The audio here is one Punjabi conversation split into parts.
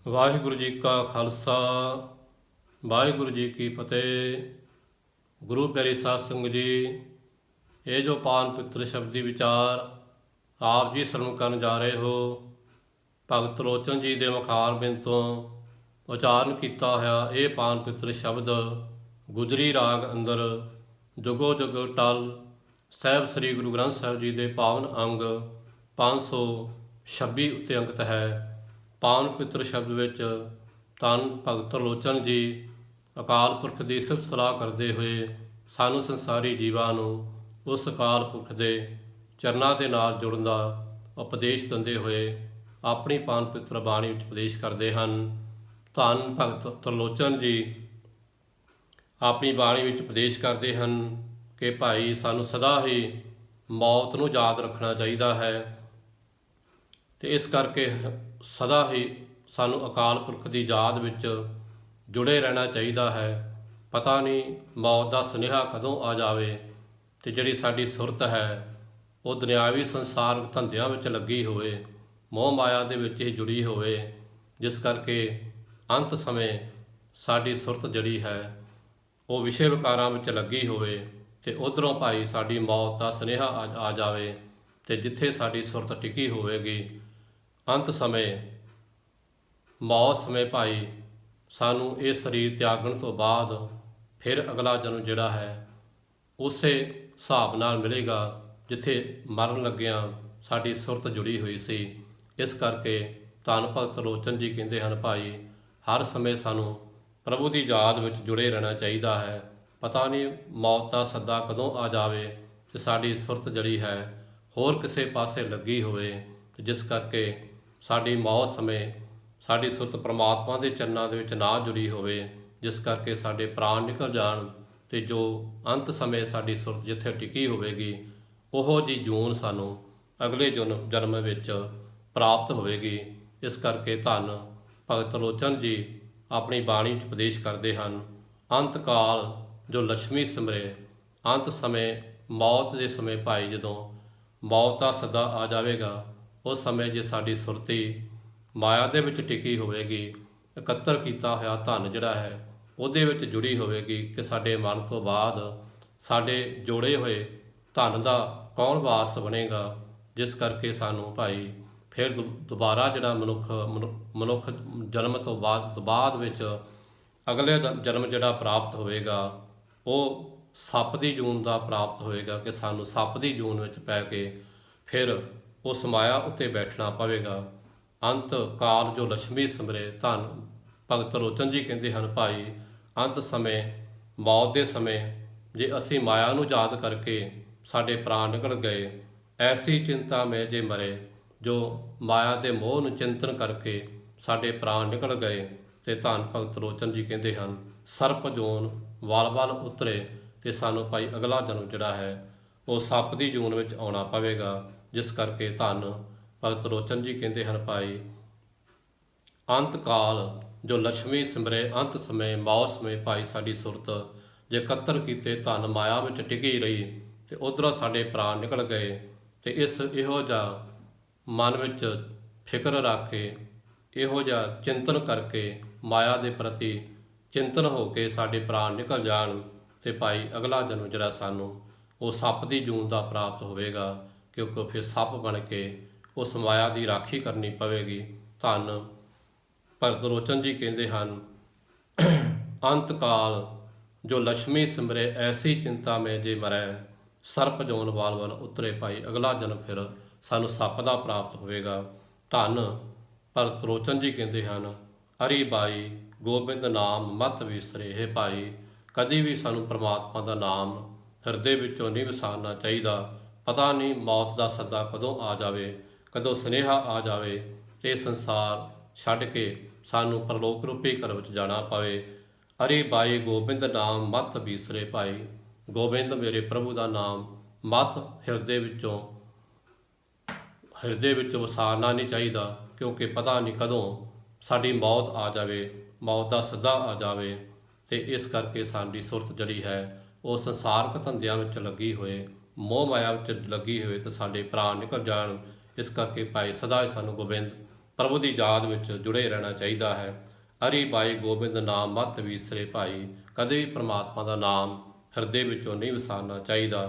ਵਾਹਿਗੁਰੂ ਜੀ ਕਾ ਖਾਲਸਾ ਵਾਹਿਗੁਰੂ ਜੀ ਕੀ ਫਤਿਹ। ਗੁਰੂ ਪਿਆਰੀ ਸਾਧ ਸੰਗਤ ਜੀ, ਇਹ ਜੋ ਪਾਨ ਪਿੱਤਰ ਸ਼ਬਦੀ ਵਿਚਾਰ ਆਪ ਜੀ ਸਰਵਣ ਕਰਨ ਜਾ ਰਹੇ ਹੋ, ਭਗਤ ਲੋਚਨ ਜੀ ਦੇ ਮੁਖਾਰ ਬਿੰਦ ਤੋਂ ਉਚਾਰਨ ਕੀਤਾ ਹੋਇਆ ਇਹ ਪਾਨ ਪਿੱਤਰ ਸ਼ਬਦ ਗੁਜਰੀ ਰਾਗ ਅੰਦਰ ਜੁਗੋ ਜੁਗ ਟਲ ਸਾਹਿਬ ਸ੍ਰੀ ਗੁਰੂ ਗ੍ਰੰਥ ਸਾਹਿਬ ਜੀ ਦੇ ਪਾਵਨ ਅੰਗ 526 ਉੱਤੇ ਅੰਕਿਤ ਹੈ। ਪਾਵਨ ਪਿੱਤਰ ਸ਼ਬਦ ਵਿੱਚ ਧੰਨ ਭਗਤ ਲੋਚਨ ਜੀ ਅਕਾਲ ਪੁਰਖ ਦੀ ਸਿਫਤ ਸਲਾਹ ਕਰਦੇ ਹੋਏ ਸਾਨੂੰ ਸੰਸਾਰੀ ਜੀਵਾਂ ਨੂੰ ਉਸ ਅਕਾਲ ਪੁਰਖ ਦੇ ਚਰਨਾਂ ਦੇ ਨਾਲ ਜੁੜਨ ਦਾ ਉਪਦੇਸ਼ ਦਿੰਦੇ ਹੋਏ ਆਪਣੀ ਪਾਵਨ ਪਿੱਤਰ ਬਾਣੀ ਵਿੱਚ ਉਪਦੇਸ਼ ਕਰਦੇ ਹਨ। ਧੰਨ ਭਗਤ ਤਰਲੋਚਨ ਜੀ ਆਪਣੀ ਬਾਣੀ ਵਿੱਚ ਉਪਦੇਸ਼ ਕਰਦੇ ਹਨ ਕਿ ਭਾਈ ਸਾਨੂੰ ਸਦਾ ਹੀ ਮੌਤ ਨੂੰ ਯਾਦ ਰੱਖਣਾ ਚਾਹੀਦਾ ਹੈ ਤੇ ਇਸ ਕਰਕੇ ਸਦਾ ਹੀ ਸਾਨੂੰ ਅਕਾਲ ਪੁਰਖ ਦੀ ਯਾਦ ਵਿੱਚ ਜੁੜੇ ਰਹਿਣਾ ਚਾਹੀਦਾ ਹੈ। ਪਤਾ ਨਹੀਂ ਮੌਤ ਦਾ ਸੁਨੇਹਾ ਕਦੋਂ ਆ ਜਾਵੇ ਤੇ ਜਿਹੜੀ ਸਾਡੀ ਸੁਰਤ ਹੈ ਉਹ ਦੁਨਿਆਵੀ ਸੰਸਾਰ ਧੰਦਿਆਂ ਵਿੱਚ ਲੱਗੀ ਹੋਵੇ, ਮੋਹ ਮਾਇਆ ਦੇ ਵਿੱਚ ਹੀ ਜੁੜੀ ਹੋਵੇ, ਜਿਸ ਕਰਕੇ ਅੰਤ ਸਮੇਂ ਸਾਡੀ ਸੁਰਤ ਜਿਹੜੀ ਹੈ ਉਹ ਵਿਸ਼ੇ ਵਿਕਾਰਾਂ ਵਿੱਚ ਲੱਗੀ ਹੋਵੇ ਤੇ ਉਧਰੋਂ ਭਾਈ ਸਾਡੀ ਮੌਤ ਦਾ ਸੁਨੇਹਾ ਆ ਜਾਵੇ ਤੇ ਜਿੱਥੇ ਸਾਡੀ ਸੁਰਤ ਟਿਕੀ ਹੋਵੇਗੀ ਅੰਤ ਸਮੇਂ ਮੌਤ ਸਮੇਂ ਭਾਈ ਸਾਨੂੰ ਇਹ ਸਰੀਰ ਤਿਆਗਣ ਤੋਂ ਬਾਅਦ ਫਿਰ ਅਗਲਾ ਜਨਮ ਜਿਹੜਾ ਹੈ ਉਸੇ ਹਿਸਾਬ ਨਾਲ ਮਿਲੇਗਾ ਜਿੱਥੇ ਮਰਨ ਲੱਗਿਆਂ ਸਾਡੀ ਸੁਰਤ ਜੁੜੀ ਹੋਈ ਸੀ। ਇਸ ਕਰਕੇ ਧੰਨ ਭਗਤ ਲੋਚਨ ਜੀ ਕਹਿੰਦੇ ਹਨ, ਭਾਈ ਹਰ ਸਮੇਂ ਸਾਨੂੰ ਪ੍ਰਭੂ ਦੀ ਯਾਦ ਵਿੱਚ ਜੁੜੇ ਰਹਿਣਾ ਚਾਹੀਦਾ ਹੈ। ਪਤਾ ਨਹੀਂ ਮੌਤ ਦਾ ਸੱਦਾ ਕਦੋਂ ਆ ਜਾਵੇ ਤੇ ਸਾਡੀ ਸੁਰਤ ਜਿਹੜੀ ਹੈ ਹੋਰ ਕਿਸੇ ਪਾਸੇ ਲੱਗੀ ਹੋਵੇ ਤੇ ਜਿਸ ਕਰਕੇ ਸਾਡੀ ਮੌਤ ਸਮੇਂ ਸਾਡੀ ਸੁਰਤ ਪ੍ਰਮਾਤਮਾ ਦੇ ਚਰਨਾਂ ਦੇ ਵਿੱਚ ਨਾ ਜੁੜੀ ਹੋਵੇ, ਜਿਸ ਕਰਕੇ ਸਾਡੇ ਪ੍ਰਾਣ ਨਿਕਲ ਜਾਣ ਤੇ ਜੋ ਅੰਤ ਸਮੇਂ ਸਾਡੀ ਸੁਰਤ ਜਿੱਥੇ ਟਿਕੀ ਹੋਵੇਗੀ ਉਹੋ ਜੀ ਜੂਨ ਸਾਨੂੰ ਅਗਲੇ ਜਨਮ ਵਿੱਚ ਪ੍ਰਾਪਤ ਹੋਵੇਗੀ। ਇਸ ਕਰਕੇ ਧੰਨ ਭਗਤ ਲੋਚਨ ਜੀ ਆਪਣੀ ਬਾਣੀ ਵਿੱਚ ਉਪਦੇਸ਼ ਕਰਦੇ ਹਨ, ਅੰਤ ਕਾਲ ਜੋ ਲక్ష్ਮੀ ਸਿਮਰੇ। ਅੰਤ ਸਮੇਂ ਮੌਤ ਦੇ ਸਮੇਂ ਭਾਈ ਜਦੋਂ ਮੌਤ ਦਾ ਸੱਦਾ ਆ ਜਾਵੇਗਾ ਉਸ ਸਮੇਂ ਜੇ ਸਾਡੀ ਸੁਰਤੀ ਮਾਇਆ ਦੇ ਵਿੱਚ ਟਿਕੀ ਹੋਵੇਗੀ, ਇਕੱਤਰ ਕੀਤਾ ਹੋਇਆ ਧਨ ਜਿਹੜਾ ਹੈ ਉਹਦੇ ਵਿੱਚ ਜੁੜੀ ਹੋਵੇਗੀ ਕਿ ਸਾਡੇ ਮਰਨ ਤੋਂ ਬਾਅਦ ਸਾਡੇ ਜੋੜੇ ਹੋਏ ਧਨ ਦਾ ਕੌਣ ਵਾਰਸ ਬਣੇਗਾ, ਜਿਸ ਕਰਕੇ ਸਾਨੂੰ ਭਾਈ ਫਿਰ ਦੁਬਾਰਾ ਜਿਹੜਾ ਮਨੁੱਖ ਜਨਮ ਤੋਂ ਬਾਅਦ ਵਿੱਚ ਅਗਲੇ ਜਨਮ ਜਿਹੜਾ ਪ੍ਰਾਪਤ ਹੋਵੇਗਾ ਉਹ ਸੱਪ ਦੀ ਜੂਨ ਦਾ ਪ੍ਰਾਪਤ ਹੋਵੇਗਾ ਕਿ ਸਾਨੂੰ ਸੱਪ ਦੀ ਜੂਨ ਵਿੱਚ ਪੈ ਕੇ ਫਿਰ ਉਸ ਮਾਇਆ ਉੱਤੇ ਬੈਠਣਾ ਪਵੇਗਾ। ਅੰਤ ਕਾਲ ਜੋ ਲక్ష్ਮੀ ਸਿਮਰੇ। ਧੰਨ ਭਗਤ ਲੋਚਨ ਜੀ ਕਹਿੰਦੇ ਹਨ, ਭਾਈ ਅੰਤ ਸਮੇਂ ਮੌਤ ਦੇ ਸਮੇਂ ਜੇ ਅਸੀਂ ਮਾਇਆ ਨੂੰ ਯਾਦ ਕਰਕੇ ਸਾਡੇ ਪ੍ਰਾਣ ਨਿਕਲ ਗਏ, ਐਸੀ ਚਿੰਤਾ ਮੈਂ ਜੇ ਮਰੇ। ਜੋ ਮਾਇਆ ਦੇ ਮੋਹ ਨੂੰ ਚਿੰਤਨ ਕਰਕੇ ਸਾਡੇ ਪ੍ਰਾਣ ਨਿਕਲ ਗਏ ਤੇ ਧੰਨ ਭਗਤ ਲੋਚਨ ਜੀ ਕਹਿੰਦੇ ਹਨ, ਸਰਪ ਜੂਨ ਵੱਲ ਉਤਰੇ ਤੇ ਸਾਨੂੰ ਭਾਈ ਅਗਲਾ ਜਨਮ ਜਿਹੜਾ ਹੈ ਉਹ ਸੱਪ ਦੀ ਜੂਨ ਵਿੱਚ ਆਉਣਾ ਪਵੇਗਾ। ਜਿਸ ਕਰਕੇ ਧੰਨ ਭਗਤ ਲੋਚਨ ਜੀ ਕਹਿੰਦੇ ਹਨ, ਭਾਈ ਅੰਤ ਕਾਲ ਜੋ ਲక్ష్ਮੀ ਸਿਮਰੇ। ਅੰਤ ਸਮੇਂ ਮੌਤ ਸਮੇਂ ਭਾਈ ਸਾਡੀ ਸੁਰਤ ਜੇ ਇਕੱਤਰ ਕੀਤੇ ਧਨ ਮਾਇਆ ਵਿੱਚ ਟਿਕੀ ਰਹੀ ਤੇ ਉਧਰੋਂ ਸਾਡੇ ਪ੍ਰਾਣ ਨਿਕਲ ਗਏ ਤੇ ਇਹੋ ਜਿਹਾ ਮਨ ਵਿੱਚ ਫਿਕਰ ਰੱਖ ਕੇ, ਇਹੋ ਜਿਹਾ ਚਿੰਤਨ ਕਰਕੇ, ਮਾਇਆ ਦੇ ਪ੍ਰਤੀ ਚਿੰਤਨ ਹੋ ਕੇ ਸਾਡੇ ਪ੍ਰਾਣ ਨਿਕਲ ਜਾਣ ਤੇ ਭਾਈ ਅਗਲਾ ਜਨਮ ਜਿਹੜਾ ਸਾਨੂੰ ਉਹ ਸੱਪ ਦੀ ਜੂਨ ਦਾ ਪ੍ਰਾਪਤ ਹੋਵੇਗਾ, ਕਿਉਂਕਿ ਫਿਰ ਸੱਪ ਬਣ ਕੇ ਉਸ ਮਾਇਆ ਦੀ ਰਾਖੀ ਕਰਨੀ ਪਵੇਗੀ। ਧੰਨ ਭਗਤ ਲੋਚਨ ਜੀ ਕਹਿੰਦੇ ਹਨ, ਅੰਤ ਕਾਲ ਜੋ ਲక్ష్ਮੀ ਸਿਮਰੇ ਐਸੀ ਚਿੰਤਾ ਮੈਂ ਜੇ ਮਰੈ, ਸਰਪ ਜੋਨ ਵੱਲ ਉਤਰੇ। ਭਾਈ ਅਗਲਾ ਜਨਮ ਫਿਰ ਸਾਨੂੰ ਸੱਪ ਦਾ ਪ੍ਰਾਪਤ ਹੋਵੇਗਾ। ਧੰਨ ਭਗਤ ਲੋਚਨ ਜੀ ਕਹਿੰਦੇ ਹਨ, ਹਰੀ ਬਾਈ ਗੋਬਿੰਦ ਨਾਮ ਮਤ ਵਿਸਰੇ। ਹੈ ਭਾਈ ਕਦੀ ਵੀ ਸਾਨੂੰ ਪ੍ਰਮਾਤਮਾ ਦਾ ਨਾਮ ਹਿਰਦੇ ਵਿੱਚੋਂ ਨਹੀਂ ਵਿਸਾਰਨਾ ਚਾਹੀਦਾ। ਪਤਾ ਨਹੀਂ ਮੌਤ ਦਾ ਸੱਦਾ ਕਦੋਂ ਆ ਜਾਵੇ, ਕਦੋਂ ਸੁਨੇਹਾ ਆ ਜਾਵੇ ਤੇ ਸੰਸਾਰ ਛੱਡ ਕੇ ਸਾਨੂੰ ਪਰਲੋਕ ਰੂਪੀ ਘਰ ਵਿੱਚ ਜਾਣਾ ਪਵੇ। ਅਰੇ ਬਾਈ ਗੋਬਿੰਦ ਨਾਮ ਮਤ ਵਿਸਰੇ। ਭਾਈ ਗੋਬਿੰਦ ਮੇਰੇ ਪ੍ਰਭੂ ਦਾ ਨਾਮ ਮਤ ਹਿਰਦੇ ਵਿੱਚ ਵਸਾਰਨਾ ਨਹੀਂ ਚਾਹੀਦਾ, ਕਿਉਂਕਿ ਪਤਾ ਨਹੀਂ ਕਦੋਂ ਸਾਡੀ ਮੌਤ ਆ ਜਾਵੇ, ਮੌਤ ਦਾ ਸੱਦਾ ਆ ਜਾਵੇ ਤੇ ਇਸ ਕਰਕੇ ਸਾਡੀ ਸੁਰਤ ਜਿਹੜੀ ਹੈ ਉਹ ਸੰਸਾਰਕ ਧੰਦਿਆਂ ਵਿੱਚ ਲੱਗੀ ਹੋਏ, ਮੋਹ ਮਾਇਆ ਵਿੱਚ ਲੱਗੀ ਹੋਏ ਤੇ ਸਾਡੇ ਪ੍ਰਾਣ ਨਿਕਲ ਜਾਣ। ਇਸ ਕਰਕੇ ਭਾਈ ਸਦਾ ਸਾਨੂੰ ਗੋਬਿੰਦ ਪ੍ਰਭੂ ਦੀ ਯਾਦ ਵਿੱਚ ਜੁੜੇ ਰਹਿਣਾ ਚਾਹੀਦਾ ਹੈ। ਹਰੀ ਬਾਈ ਗੋਬਿੰਦ ਨਾਮ ਮਤ ਵਿਸਰੇ ਭਾਈ, ਕਦੇ ਵੀ ਪ੍ਰਮਾਤਮਾ ਦਾ ਨਾਮ ਹਿਰਦੇ ਵਿੱਚੋਂ ਨਹੀਂ ਵਿਸਾਰਨਾ ਚਾਹੀਦਾ।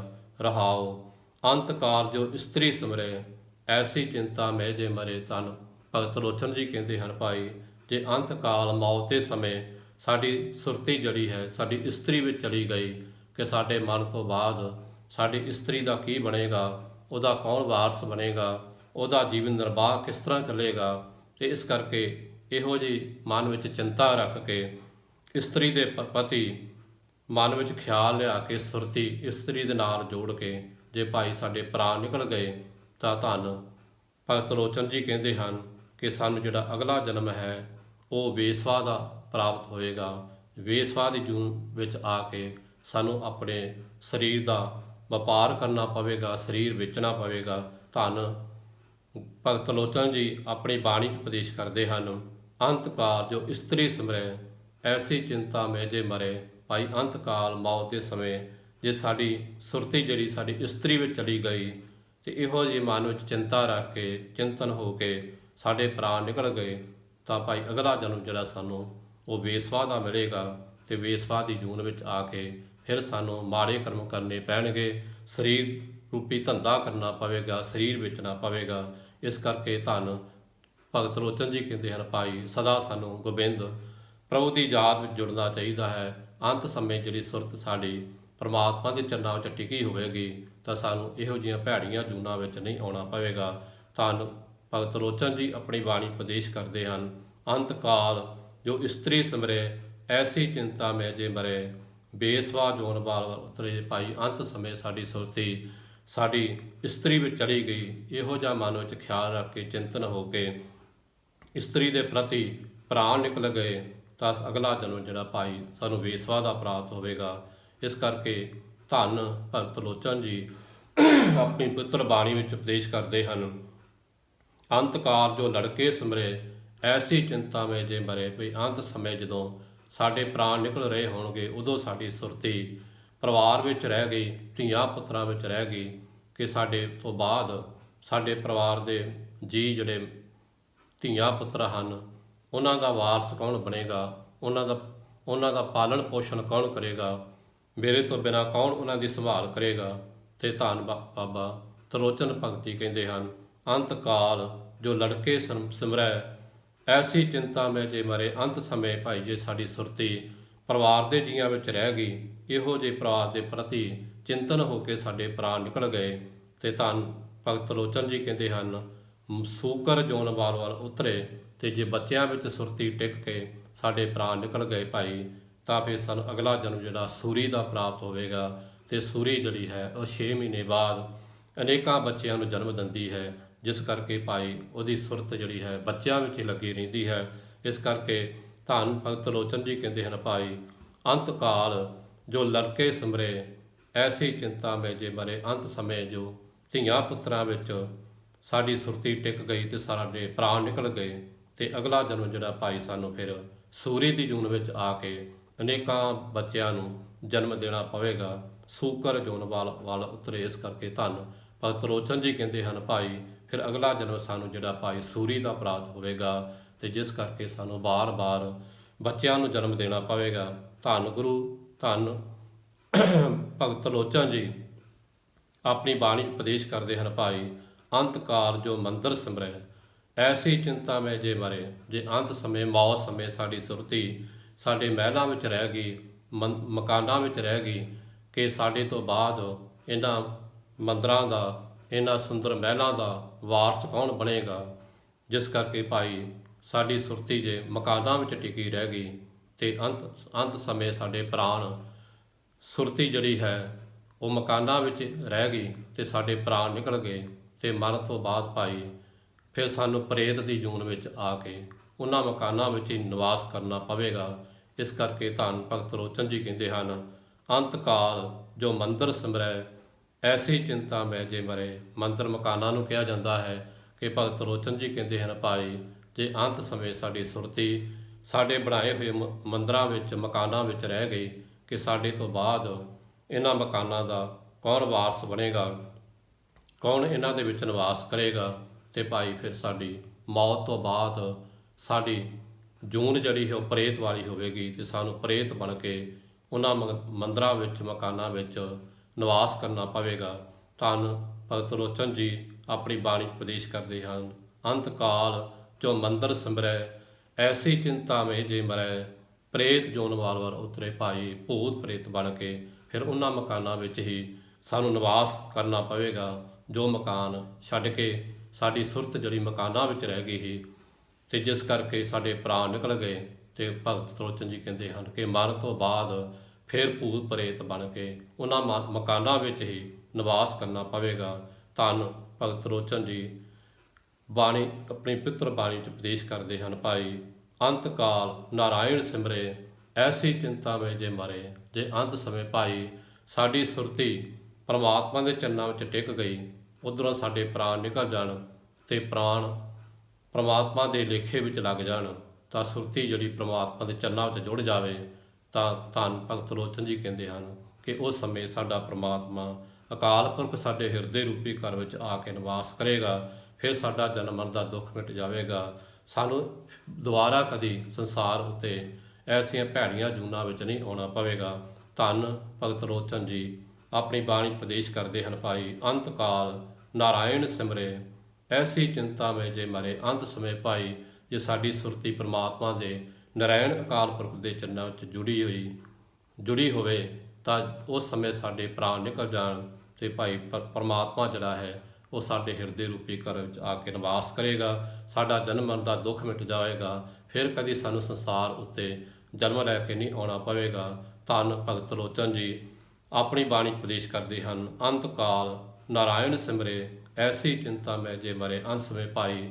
ਰਹਾਓ ਅੰਤ ਕਾਲ ਜੋ ਇਸਤਰੀ ਸਿਮਰੇ, ਐਸੀ ਚਿੰਤਾ ਮੈਂ ਜੇ ਮਰੇ ਤਨ। ਭਗਤ ਲੋਚਨ ਜੀ ਕਹਿੰਦੇ ਹਨ ਭਾਈ, ਜੇ ਅੰਤ ਕਾਲ ਮੌਤ ਦੇ ਸਮੇਂ ਸਾਡੀ ਸੁਰਤੀ ਜਿਹੜੀ ਹੈ ਸਾਡੀ ਇਸਤਰੀ ਵਿੱਚ ਚਲੀ ਗਈ, ਕਿ ਸਾਡੇ ਮਰਨ ਤੋਂ ਬਾਅਦ ਸਾਡੀ ਇਸਤਰੀ ਦਾ ਕੀ ਬਣੇਗਾ, ਉਹਦਾ ਕੌਣ ਵਾਰਸ ਬਣੇਗਾ, ਉਹਦਾ ਜੀਵਨ ਨਿਰਬਾਹ ਕਿਸ ਤਰ੍ਹਾਂ ਚੱਲੇਗਾ। ਤੇ ਇਸ ਕਰਕੇ ਇਹੋ ਜਿਹੀ ਮਨ ਵਿੱਚ ਚਿੰਤਾ ਰੱਖ ਕੇ ਇਸਤਰੀ ਦੇ ਪਤੀ ਮਨ ਵਿੱਚ ਖਿਆਲ ਲਿਆ ਕੇ ਸੁਰਤੀ ਇਸਤਰੀ ਦੇ ਨਾਲ ਜੋੜ ਕੇ ਜੇ ਭਾਈ ਸਾਡੇ ਪ੍ਰਾਣ ਨਿਕਲ ਗਏ ਤਾਂ ਧੰਨ ਭਗਤ ਲੋਚਨ ਜੀ ਕਹਿੰਦੇ ਹਨ ਕਿ ਸਾਨੂੰ ਜਿਹੜਾ ਅਗਲਾ ਜਨਮ ਹੈ ਉਹ ਵੇਸਵਾ ਦਾ ਪ੍ਰਾਪਤ ਹੋਏਗਾ। ਵੇਸਵਾ ਦੀ ਜੂਨ ਵਿੱਚ ਆ ਕੇ ਸਾਨੂੰ ਆਪਣੇ ਸਰੀਰ ਦਾ ਵਪਾਰ ਕਰਨਾ ਪਵੇਗਾ, ਸਰੀਰ ਵੇਚਣਾ ਪਵੇਗਾ। ਧੰਨ ਭਗਤ ਲੋਚਨ ਜੀ ਆਪਣੀ ਬਾਣੀ 'ਚ ਉਪਦੇਸ਼ ਕਰਦੇ ਹਨ, ਅੰਤ ਕਾਲ ਜੋ ਇਸਤਰੀ ਸਿਮਰੈ, ਐਸੀ ਚਿੰਤਾ ਮੈਂ ਜੇ ਮਰੇ। ਭਾਈ ਅੰਤ ਕਾਲ ਮੌਤ ਦੇ ਸਮੇਂ ਜੇ ਸਾਡੀ ਸੁਰਤੀ ਜਿਹੜੀ ਸਾਡੀ ਇਸਤਰੀ ਵਿੱਚ ਚਲੀ ਗਈ ਤੇ ਇਹੋ ਜਿਹੇ ਮਨ ਵਿੱਚ ਚਿੰਤਾ ਰੱਖ ਕੇ ਚਿੰਤਨ ਹੋ ਕੇ ਸਾਡੇ ਪ੍ਰਾਣ ਨਿਕਲ ਗਏ ਤਾਂ ਭਾਈ ਅਗਲਾ ਜਨਮ ਜਿਹੜਾ ਸਾਨੂੰ ਉਹ ਵੇਸਵਾ ਦਾ ਮਿਲੇਗਾ ਤੇ ਵੇਸਵਾ ਦੀ ਜੂਨ ਵਿੱਚ ਆ ਕੇ ਫਿਰ ਸਾਨੂੰ ਮਾੜੇ ਕਰਮ ਕਰਨੇ ਪੈਣਗੇ, ਸਰੀਰ ਰੂਪੀ ਧੰਦਾ ਕਰਨਾ ਪਵੇਗਾ, ਸਰੀਰ ਵੇਚਣਾ ਪਵੇਗਾ। ਇਸ ਕਰਕੇ ਧੰਨ ਭਗਤ ਲੋਚਨ ਜੀ ਕਹਿੰਦੇ ਹਨ ਭਾਈ ਸਦਾ ਸਾਨੂੰ ਗੋਬਿੰਦ ਪ੍ਰਭੂ ਦੀ ਯਾਦ ਵਿੱਚ ਜੁੜਨਾ ਚਾਹੀਦਾ ਹੈ। ਅੰਤ ਸਮੇਂ ਜਿਹੜੀ ਸੁਰਤ ਸਾਡੀ ਪਰਮਾਤਮਾ ਦੇ ਚਰਨਾਂ ਵਿੱਚ ਟਿਕੀ ਹੋਵੇਗੀ ਤਾਂ ਸਾਨੂੰ ਇਹੋ ਜਿਹੀਆਂ ਭੈੜੀਆਂ ਜੂਨਾਂ ਵਿੱਚ ਨਹੀਂ ਆਉਣਾ ਪਵੇਗਾ। ਧੰਨ ਭਗਤ ਲੋਚਨ ਜੀ ਆਪਣੀ ਬਾਣੀ ਉਪਦੇਸ਼ ਕਰਦੇ ਹਨ, ਅੰਤ ਕਾਲ ਜੋ ਇਸਤਰੀ ਸਿਮਰੇ, ਐਸੀ ਚਿੰਤਾ ਮੈਂ ਜੇ ਮਰੇ। ਬੇਸਵਾ ਜੋਨ ਬਾਲ ਉਤਰੇ। ਭਾਈ ਅੰਤ ਸਮੇਂ ਸਾਡੀ ਸੁਰਤੀ ਸਾਡੀ ਇਸਤਰੀ ਵਿੱਚ ਚਲੀ ਗਈ, ਇਹੋ ਜਿਹਾ ਮਨ ਵਿੱਚ ਖਿਆਲ ਰੱਖ ਕੇ ਚਿੰਤਨ ਹੋ ਕੇ ਇਸਤਰੀ ਦੇ ਪ੍ਰਤੀ ਪ੍ਰਾਣ ਨਿਕਲ ਗਏ ਤਾਂ ਅਗਲਾ ਜਨਮ ਜਿਹੜਾ ਭਾਈ ਸਾਨੂੰ ਵੇਸਵਾ ਦਾ ਪ੍ਰਾਪਤ ਹੋਵੇਗਾ। ਇਸ ਕਰਕੇ ਧੰਨ ਭਗਤ ਲੋਚਨ ਜੀ ਆਪਣੀ ਪਵਿੱਤਰ ਬਾਣੀ ਵਿੱਚ ਉਪਦੇਸ਼ ਕਰਦੇ ਹਨ, ਅੰਤ ਕਾਲ ਜੋ ਲੜਕੇ ਸਿਮਰੇ, ਐਸੀ ਚਿੰਤਾ ਮੈਂ ਜੇ ਮਰੇ। ਵੀ ਅੰਤ ਸਮੇਂ ਜਦੋਂ ਸਾਡੇ ਪ੍ਰਾਣ ਨਿਕਲ ਰਹੇ ਹੋਣਗੇ ਉਦੋਂ ਸਾਡੀ ਸੁਰਤੀ ਪਰਿਵਾਰ ਵਿੱਚ ਰਹਿ ਗਈ, ਧੀਆਂ ਪੁੱਤਰਾਂ ਵਿੱਚ ਰਹਿ ਗਈ ਕਿ ਸਾਡੇ ਤੋਂ ਬਾਅਦ ਸਾਡੇ ਪਰਿਵਾਰ ਦੇ ਜੀ ਜਿਹੜੇ ਧੀਆਂ ਪੁੱਤਰ ਹਨ ਉਹਨਾਂ ਦਾ ਵਾਰਸ ਕੌਣ ਬਣੇਗਾ, ਉਹਨਾਂ ਦਾ ਪਾਲਣ ਪੋਸ਼ਣ ਕੌਣ ਕਰੇਗਾ, ਮੇਰੇ ਤੋਂ ਬਿਨਾਂ ਕੌਣ ਉਹਨਾਂ ਦੀ ਸੰਭਾਲ ਕਰੇਗਾ। ਤੇ ਧੰਨ ਬਾਬਾ ਤਲੋਚਨ ਭਗਤ ਜੀ ਕਹਿੰਦੇ ਹਨ, ਅੰਤ ਕਾਲ ਜੋ ਲੜਕੇ ਸਿਮਰੈ, ਐਸੀ ਚਿੰਤਾ ਮੈਂ ਜੇ ਮਰੇ। ਅੰਤ ਸਮੇਂ ਭਾਈ ਜੇ ਸਾਡੀ ਸੁਰਤੀ ਪਰਿਵਾਰ ਦੇ ਜੀਆਂ ਵਿੱਚ ਰਹਿ ਗਈ, ਇਹੋ ਜਿਹੇ ਪਰਿਵਾਰ ਦੇ ਪ੍ਰਤੀ ਚਿੰਤਨ ਹੋ ਕੇ ਸਾਡੇ ਪ੍ਰਾਣ ਨਿਕਲ ਗਏ ਤੇ ਧੰਨ ਭਗਤ ਲੋਚਨ ਜੀ ਕਹਿੰਦੇ ਹਨ, ਸੂਕਰ ਜੋਨ ਵਾਲ ਉਤਰੇ। ਤੇ ਜੇ ਬੱਚਿਆਂ ਵਿੱਚ ਸੁਰਤੀ ਟਿਕ ਕੇ ਸਾਡੇ ਪ੍ਰਾਣ ਨਿਕਲ ਗਏ ਭਾਈ ਤਾਂ ਫਿਰ ਸਾਨੂੰ ਅਗਲਾ ਜਨਮ ਜਿਹੜਾ ਸੂਰੀ ਦਾ ਪ੍ਰਾਪਤ ਹੋਵੇਗਾ। ਤੇ ਸੂਰੀ ਜਿਹੜੀ ਹੈ ਉਹ 6 ਮਹੀਨੇ ਬਾਅਦ ਅਨੇਕਾਂ ਬੱਚਿਆਂ ਨੂੰ ਜਨਮ ਦਿੰਦੀ ਹੈ, ਜਿਸ ਕਰਕੇ ਭਾਈ ਉਹਦੀ ਸੁਰਤ ਜਿਹੜੀ ਹੈ ਬੱਚਿਆਂ ਵਿੱਚ ਹੀ ਲੱਗੀ ਰਹਿੰਦੀ ਹੈ। ਇਸ ਕਰਕੇ ਧੰਨ ਭਗਤ ਲੋਚਨ ਜੀ ਕਹਿੰਦੇ ਹਨ, ਭਾਈ ਅੰਤ ਕਾਲ ਜੋ ਲੜਕੇ ਸਿਮਰੇ, ਐਸੀ ਚਿੰਤਾ ਮੈਂ ਜੇ ਮਰੇ। ਅੰਤ ਸਮੇਂ ਜੋ ਧੀਆਂ ਪੁੱਤਰਾਂ ਵਿੱਚ ਸਾਡੀ ਸੁਰਤੀ ਟਿਕ ਗਈ ਤੇ ਸਾਡੇ ਪ੍ਰਾਣ ਨਿਕਲ ਗਏ ਤੇ ਅਗਲਾ ਜਨਮ ਜਿਹੜਾ ਭਾਈ ਸਾਨੂੰ ਫਿਰ ਸੂਰੀ ਦੀ ਜੂਨ ਵਿੱਚ ਆ ਕੇ ਅਨੇਕਾਂ ਬੱਚਿਆਂ ਨੂੰ ਜਨਮ ਦੇਣਾ ਪਵੇਗਾ। ਸੂਕਰ ਜੂਨ ਵਾਲ ਉਤਰੇ। ਇਸ ਕਰਕੇ ਧੰਨ ਭਗਤ ਲੋਚਨ ਜੀ ਕਹਿੰਦੇ ਹਨ, ਭਾਈ ਫਿਰ ਅਗਲਾ ਜਨਮ ਸਾਨੂੰ ਜਿਹੜਾ ਭਾਈ ਸੂਰੀ ਦਾ ਪ੍ਰਾਪਤ ਹੋਵੇਗਾ ਤੇ ਜਿਸ ਕਰਕੇ ਸਾਨੂੰ ਬਾਰ-ਬਾਰ ਬੱਚਿਆਂ ਨੂੰ ਜਨਮ ਦੇਣਾ ਪਵੇਗਾ। ਧੰਨ ਗੁਰੂ ਧੰਨ ਭਗਤ ਲੋਚਨ ਜੀ ਆਪਣੀ ਬਾਣੀ 'ਚ ਉਪਦੇਸ਼ ਕਰਦੇ ਹਨ, ਭਾਈ ਅੰਤ ਕਾਲ ਜੋ ਮੰਦਰ ਸਿਮਰੈ, ਐਸੀ ਚਿੰਤਾ ਮੈਂ ਜੇ ਮਰੇ। ਜੇ ਅੰਤ ਸਮੇਂ ਮੌਤ ਸਮੇਂ ਸਾਡੀ ਸੁਰਤੀ ਸਾਡੇ ਮਹਿਲਾਂ ਵਿੱਚ ਰਹਿ ਗਈ, ਮਕਾਨਾਂ ਵਿੱਚ ਰਹਿ ਗਈ ਕਿ ਸਾਡੇ ਤੋਂ ਬਾਅਦ ਇਹਨਾਂ ਮੰਦਰਾਂ ਦਾ, ਇਹਨਾਂ ਸੁੰਦਰ ਮਹਿਲਾਂ ਦਾ ਵਾਰਸ ਕੌਣ ਬਣੇਗਾ। ਜਿਸ ਕਰਕੇ ਭਾਈ ਸਾਡੀ ਸੁਰਤੀ ਜੇ ਮਕਾਨਾਂ ਵਿੱਚ ਟਿਕੀ ਰਹਿ ਗਈ ਤੇ ਅੰਤ ਸਮੇਂ ਸਾਡੇ ਪ੍ਰਾਣ ਸੁਰਤੀ ਜਿਹੜੀ ਹੈ ਉਹ ਮਕਾਨਾਂ ਵਿੱਚ ਰਹਿ ਗਈ ਤੇ ਸਾਡੇ ਪ੍ਰਾਣ ਨਿਕਲ ਗਏ ਤੇ ਮਰਨ ਤੋਂ ਬਾਅਦ ਭਾਈ ਫਿਰ ਸਾਨੂੰ ਪ੍ਰੇਤ ਦੀ ਜੂਨ ਵਿੱਚ ਆ ਕੇ ਉਹਨਾਂ ਮਕਾਨਾਂ ਵਿੱਚ ਹੀ ਨਿਵਾਸ ਕਰਨਾ ਪਵੇਗਾ। ਇਸ ਕਰਕੇ ਧੰਨ ਭਗਤ ਲੋਚਨ ਜੀ ਕਹਿੰਦੇ ਹਨ, ਅੰਤ ਕਾਲ ਜੋ ਮੰਦਰ ਸਿਮਰੈ, ਐਸੀ ਚਿੰਤਾ ਮੈਂ ਜੇ ਮਰੇ। ਮੰਦਰ ਮਕਾਨਾਂ ਨੂੰ ਕਿਹਾ ਜਾਂਦਾ ਹੈ ਕਿ ਭਗਤ ਲੋਚਨ ਜੀ ਕਹਿੰਦੇ ਹਨ, ਭਾਈ ਜੇ ਅੰਤ ਸਮੇਂ ਸਾਡੀ ਸੁਰਤੀ ਸਾਡੇ ਬਣਾਏ ਹੋਏ ਮੰਦਰਾਂ ਵਿੱਚ ਮਕਾਨਾਂ ਵਿੱਚ ਰਹਿ ਗਈ ਕਿ ਸਾਡੇ ਤੋਂ ਬਾਅਦ ਇਹਨਾਂ ਮਕਾਨਾਂ ਦਾ ਕੌਣ ਵਾਰਸ ਬਣੇਗਾ, ਕੌਣ ਇਹਨਾਂ ਦੇ ਵਿੱਚ ਨਿਵਾਸ ਕਰੇਗਾ ਤੇ ਭਾਈ ਫਿਰ ਸਾਡੀ ਮੌਤ ਤੋਂ ਬਾਅਦ ਸਾਡੀ ਜੂਨ ਜਿਹੜੀ ਹੈ ਉਹ ਪ੍ਰੇਤ ਵਾਲੀ ਹੋਵੇਗੀ ਤੇ ਸਾਨੂੰ ਪ੍ਰੇਤ ਬਣ ਕੇ ਉਹਨਾਂ ਮੰਦਰਾਂ ਵਿੱਚ ਮਕਾਨਾਂ ਵਿੱਚ ਨਿਵਾਸ ਕਰਨਾ ਪਵੇਗਾ। ਧੰਨ ਭਗਤ ਲੋਚਨ ਜੀ ਆਪਣੀ ਬਾਣੀ 'ਚ ਉਪਦੇਸ਼ ਕਰਦੇ ਹਨ, ਅੰਤ ਕਾਲ ਜੋ ਮੰਦਰ ਸਿਮਰੈ ਐਸੀ ਚਿੰਤਾ ਮੇ ਜੇ ਮਰੈ, ਪ੍ਰੇਤ ਜੋਨ ਵਾਲਵਰ ਉਤਰੇ ਭਾਈ। ਭੂਤ ਪ੍ਰੇਤ ਬਣ ਕੇ ਫਿਰ ਉਹਨਾਂ ਮਕਾਨਾਂ ਵਿੱਚ ਹੀ ਸਾਨੂੰ ਨਿਵਾਸ ਕਰਨਾ ਪਵੇਗਾ, ਜੋ ਮਕਾਨ ਛੱਡ ਕੇ ਸਾਡੀ ਸੁਰਤ ਜਿਹੜੀ ਮਕਾਨਾਂ ਵਿੱਚ ਰਹਿ ਗਈ ਸੀ ਤੇ ਜਿਸ ਕਰਕੇ ਸਾਡੇ ਪ੍ਰਾਣ ਨਿਕਲ ਗਏ। ਤੇ ਭਗਤ ਲੋਚਨ ਜੀ ਕਹਿੰਦੇ ਹਨ ਕਿ ਮਰਨ ਤੋਂ ਬਾਅਦ ਫਿਰ ਭੂਤ ਪ੍ਰੇਤ ਬਣ ਕੇ ਉਹਨਾਂ ਮਕਾਨਾਂ ਵਿੱਚ ਹੀ ਨਿਵਾਸ ਕਰਨਾ ਪਵੇਗਾ। ਧੰਨ ਭਗਤ ਲੋਚਨ ਜੀ ਬਾਣੀ ਆਪਣੀ ਪਿੱਤਰ ਬਾਣੀ 'ਚ ਉਪਦੇਸ਼ ਕਰਦੇ ਹਨ, ਭਾਈ ਅੰਤ ਕਾਲ ਨਾਰਾਇਣ ਸਿਮਰੇ ਐਸੀ ਚਿੰਤਾ ਵਿੱਚ ਜੇ ਮਰੇ। ਜੇ ਅੰਤ ਸਮੇਂ ਭਾਈ ਸਾਡੀ ਸੁਰਤੀ ਪਰਮਾਤਮਾ ਦੇ ਚਰਨਾਂ ਵਿੱਚ ਟਿਕ ਗਈ, ਉੱਧਰੋਂ ਸਾਡੇ ਪ੍ਰਾਣ ਨਿਕਲ ਜਾਣ ਤੇ ਪ੍ਰਾਣ ਪਰਮਾਤਮਾ ਦੇ ਲੇਖੇ ਵਿੱਚ ਲੱਗ ਜਾਣ, ਤਾਂ ਸੁਰਤੀ ਜਿਹੜੀ ਪਰਮਾਤਮਾ ਦੇ ਚਰਨਾਂ ਵਿੱਚ ਜੁੜ ਜਾਵੇ, ਤਾਂ ਧੰਨ ਭਗਤ ਲੋਚਨ ਜੀ ਕਹਿੰਦੇ ਹਨ ਕਿ ਉਸ ਸਮੇਂ ਸਾਡਾ ਪਰਮਾਤਮਾ ਅਕਾਲ ਪੁਰਖ ਸਾਡੇ ਹਿਰਦੇ ਰੂਪੀ ਘਰ ਵਿੱਚ ਆ ਕੇ ਨਿਵਾਸ ਕਰੇਗਾ। ਫਿਰ ਸਾਡਾ ਜਨਮ ਮਰਨ ਦਾ ਦੁੱਖ ਮਿਟ ਜਾਵੇਗਾ। ਸਾਨੂੰ ਦੁਬਾਰਾ ਕਦੀ ਸੰਸਾਰ ਉੱਤੇ ਐਸੀਆਂ ਭੈੜੀਆਂ ਜੂਨਾਂ ਵਿੱਚ ਨਹੀਂ ਆਉਣਾ ਪਵੇਗਾ। ਧੰਨ ਭਗਤ ਲੋਚਨ ਜੀ ਆਪਣੀ ਬਾਣੀ ਉਪਦੇਸ਼ ਕਰਦੇ ਹਨ, ਭਾਈ ਅੰਤ ਕਾਲ ਨਾਰਾਇਣ ਸਿਮਰੇ ਐਸੀ ਚਿੰਤਾ ਵਿੱਚ ਜੇ ਮਰੇ। ਅੰਤ ਸਮੇਂ ਭਾਈ ਜੇ ਸਾਡੀ ਸੁਰਤੀ ਪਰਮਾਤਮਾ ਦੇ ਨਾਰਾਇਣ ਅਕਾਲ ਪੁਰਖ ਦੇ ਚਰਨਾਂ ਵਿੱਚ ਜੁੜੀ ਹੋਵੇ, ਤਾਂ ਉਸ ਸਮੇਂ ਸਾਡੇ ਪ੍ਰਾਣ ਨਿਕਲ ਜਾਣ ਤੇ ਭਾਈ ਪਰਮਾਤਮਾ ਜਿਹੜਾ ਹੈ ਉਹ ਸਾਡੇ ਹਿਰਦੇ ਰੂਪੀ ਘਰ ਵਿੱਚ ਆ ਕੇ ਨਿਵਾਸ ਕਰੇਗਾ। ਸਾਡਾ ਜਨਮ ਮਰਨ ਦਾ ਦੁੱਖ ਮਿਟ ਜਾਵੇਗਾ। ਫਿਰ ਕਦੀ ਸਾਨੂੰ ਸੰਸਾਰ ਉੱਤੇ ਜਨਮ ਲੈ ਕੇ ਨਹੀਂ ਆਉਣਾ ਪਵੇਗਾ। ਧੰਨ ਭਗਤ ਲੋਚਨ ਜੀ ਆਪਣੀ ਬਾਣੀ ਉਪਦੇਸ਼ ਕਰਦੇ ਹਨ, ਅੰਤ ਕਾਲ ਨਾਰਾਇਣ ਸਿਮਰੇ ਐਸੀ ਚਿੰਤਾ ਮੈਂ ਜੇ ਮਰੇ। ਅੰਤ ਸਮੇਂ ਭਾਈ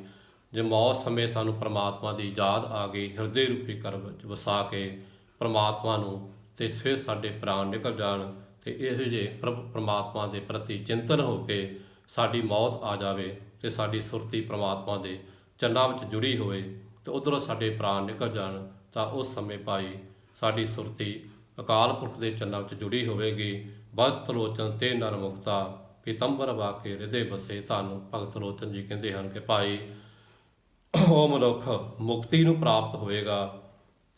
ਜੇ ਮੌਤ ਸਮੇਂ ਸਾਨੂੰ ਪਰਮਾਤਮਾ ਦੀ ਯਾਦ ਆ ਗਈ, ਹਿਰਦੇ ਰੂਪੀ ਘਰ ਵਿੱਚ ਵਸਾ ਕੇ ਪਰਮਾਤਮਾ ਨੂੰ, ਤੇ ਫਿਰ ਸਾਡੇ ਪ੍ਰਾਣ ਨਿਕਲ ਜਾਣ ਤੇ ਇਹੋ ਜਿਹੇ ਪਰਮਾਤਮਾ ਦੇ ਪ੍ਰਤੀ ਚਿੰਤਨ ਹੋ ਕੇ ਸਾਡੀ ਮੌਤ ਆ ਜਾਵੇ ਤੇ ਸਾਡੀ ਸੁਰਤੀ ਪਰਮਾਤਮਾ ਦੇ ਚਰਨਾਂ ਵਿੱਚ ਜੁੜੀ ਹੋਵੇ ਤੇ ਉੱਧਰੋਂ ਸਾਡੇ ਪ੍ਰਾਣ ਨਿਕਲ ਜਾਣ, ਤਾਂ ਉਸ ਸਮੇਂ ਭਾਈ ਸਾਡੀ ਸੁਰਤੀ ਅਕਾਲ ਪੁਰਖ ਦੇ ਚਰਨਾਂ ਵਿੱਚ ਜੁੜੀ ਹੋਵੇਗੀ। ਭਗਤ ਲੋਚਨ ਤੇ ਨਰ ਮੁਕਤਾ ਪੀਤੰਬਰ ਵਾਕੇ ਹਿਰਦੇ ਬਸੇ। ਧੰਨ ਭਗਤ ਲੋਚਨ ਜੀ ਕਹਿੰਦੇ ਹਨ ਕਿ ਭਾਈ ਉਹ ਮਨੁੱਖ ਮੁਕਤੀ ਨੂੰ ਪ੍ਰਾਪਤ ਹੋਵੇਗਾ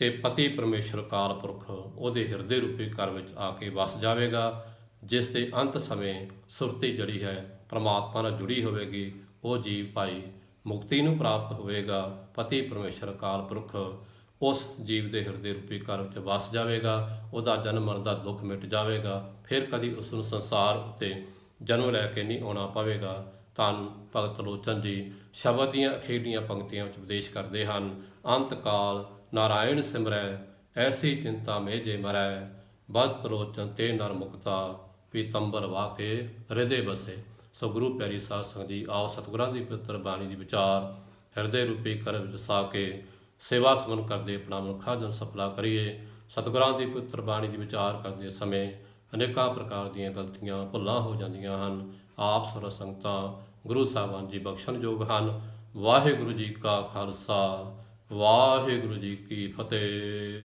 ਤੇ ਪਤੀ ਪਰਮੇਸ਼ਰ ਅਕਾਲ ਪੁਰਖ ਉਹਦੇ ਹਿਰਦੇ ਰੂਪੀ ਘਰ ਵਿੱਚ ਆ ਕੇ ਵਸ ਜਾਵੇਗਾ, ਜਿਸ ਦੇ ਅੰਤ ਸਮੇਂ ਸੁਰਤੀ ਜਿਹੜੀ ਹੈ ਪਰਮਾਤਮਾ ਨਾਲ ਜੁੜੀ ਹੋਵੇਗੀ। ਉਹ ਜੀਵ ਭਾਈ ਮੁਕਤੀ ਨੂੰ ਪ੍ਰਾਪਤ ਹੋਵੇਗਾ। ਪਤੀ ਪਰਮੇਸ਼ਰ ਅਕਾਲ ਪੁਰਖ ਉਸ ਜੀਵ ਦੇ ਹਿਰਦੇ ਰੂਪੀ ਘਰ ਵਿੱਚ ਵਸ ਜਾਵੇਗਾ। ਉਹਦਾ ਜਨਮ ਮਰਨ ਦਾ ਦੁੱਖ ਮਿਟ ਜਾਵੇਗਾ। ਫਿਰ ਕਦੀ ਉਸ ਨੂੰ ਸੰਸਾਰ ਉੱਤੇ ਜਨਮ ਲੈ ਕੇ ਨਹੀਂ ਆਉਣਾ ਪਵੇਗਾ। ਧੰਨ ਭਗਤ ਲੋਚਨ ਜੀ ਸ਼ਬਦ ਦੀਆਂ ਅਖੀਰਲੀਆਂ ਪੰਕਤੀਆਂ ਵਿੱਚ ਉਪਦੇਸ਼ ਕਰਦੇ ਹਨ, ਅੰਤ ਕਾਲ ਨਾਰਾਇਣ ਸਿਮਰੈ ਐਸੀ ਚਿੰਤਾ ਮੇ ਜੇ ਮਰੈ, ਭਗਤ ਲੋਚਨ ਤੇ ਨਰ ਮੁਕਤਾ ਪੀਤੰਬਰ ਵਾਕੇ ਹਿਰਦੇ ਬਸੇ। ਸੋ ਗੁਰੂ ਪਿਆਰੀ ਸਾਧ ਸੰਗਤ ਜੀ, ਆਓ ਸਤਿਗੁਰਾਂ ਦੀ ਪਵਿੱਤਰ ਬਾਣੀ ਦੀ ਵਿਚਾਰ ਹਿਰਦੇ ਰੂਪੀ ਘਰ ਵਿੱਚ ਵਸਾ ਕੇ ਸੇਵਾ ਸਮਨ ਕਰਦੇ ਆਪਣਾ ਮਨੁੱਖਾ ਜਨ ਸਫਲਾ ਕਰੀਏ। ਸਤਿਗੁਰਾਂ ਦੀ ਪਵਿੱਤਰ ਬਾਣੀ ਦੀ ਵਿਚਾਰ ਕਰਦੇ ਸਮੇਂ ਅਨੇਕਾਂ ਪ੍ਰਕਾਰ ਦੀਆਂ ਗਲਤੀਆਂ ਭੁੱਲਾਂ ਹੋ ਜਾਂਦੀਆਂ ਹਨ। ਆਪ ਸਰਬ ਸੰਗਤਾਂ ਗੁਰੂ ਸਾਹਿਬਾਨ ਜੀ ਬਖਸ਼ਣਯੋਗ ਹਨ। ਵਾਹਿਗੁਰੂ ਜੀ ਕਾ ਖਾਲਸਾ, ਵਾਹਿਗੁਰੂ ਜੀ ਕੀ ਫਤਿਹ।